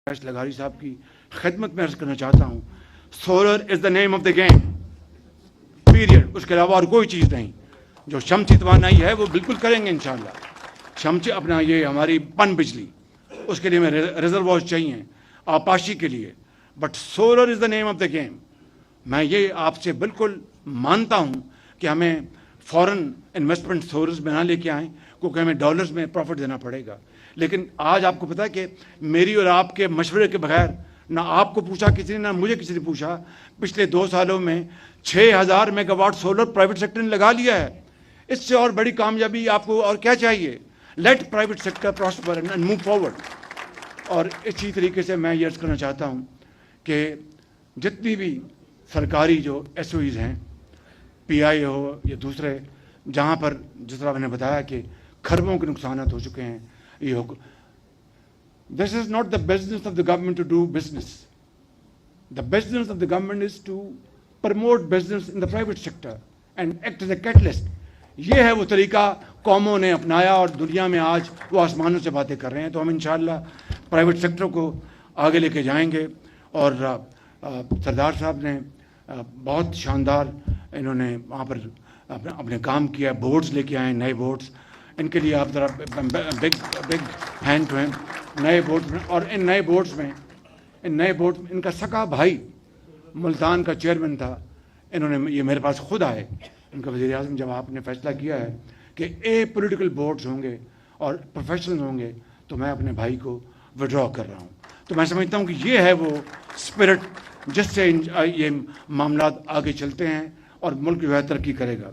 لغاری صاحب کی خدمت میں عرض کرنا چاہتا ہوں، solar is the name of the game, period. اس کے علاوہ اور کوئی چیز نہیں. جو شمسی توانائی ہے وہ بالکل کریں گے انشاءاللہ. شمسی اپنا یہ ہماری پن بجلی، اس کے لیے ہمیں ریزروائرز چاہیے آپاشی کے لیے، but solar is the name of the game. میں یہ آپ سے بالکل مانتا ہوں کہ ہمیں فورن انویسٹمنٹ سورس میں نہ لے کے آئیں، کیونکہ ہمیں ڈالرز میں پروفٹ دینا پڑے گا. لیکن آج آپ کو پتا ہے کہ میری اور آپ کے مشورے کے بغیر، نہ آپ کو پوچھا کسی نے، نہ مجھے کسی نے پوچھا، پچھلے 2 سالوں میں 6000 mega what solar private sector نے لگا لیا ہے. اس سے اور بڑی کامیابی آپ کو اور کیا چاہیے؟ Let private sector prosper and move forward. اور اسی طریقے سے میں یہ عرض کرنا چاہتا ہوں کہ جتنی بھی سرکاری جو ایس او ایز ہیں، پی آئی ہو یا دوسرے، جہاں پر جس طرح میں نے بتایا کہ کھربوں کے نقصانات ہو چکے ہیں، یہ This is not the business of the government to do business. The business of the government is to promote business in the private sector and act as a catalyst. یہ ہے وہ طریقہ قوموں نے اپنایا اور دنیا میں آج وہ آسمانوں سے باتیں کر رہے ہیں. تو ہم انشاءاللہ پرائیویٹ سیکٹر کو آگے لے کے جائیں گے. اور سردار صاحب نے بہت شاندار، انہوں نے وہاں پر اپنے کام کیا، بورڈز لے کے آئے، نئے بورڈز. ان کے لیے آپ ذرا بگ ہینڈ ٹو ہینڈ. نئے بورڈ میں، اور ان نئے بورڈز میں ان کا سکا بھائی ملتان کا چیئرمین تھا. انہوں نے یہ میرے پاس خود آئے، ان کا وزیر اعظم جب آپ نے فیصلہ کیا ہے کہ پولیٹیکل بورڈز ہوں گے اور پروفیشنل ہوں گے، تو میں اپنے بھائی کو وڈرا کر رہا ہوں. تو میں سمجھتا ہوں کہ یہ ہے وہ اسپرٹ جس سے یہ معاملات آگے چلتے ہیں اور ملک جو ہے ترقی کرے گا.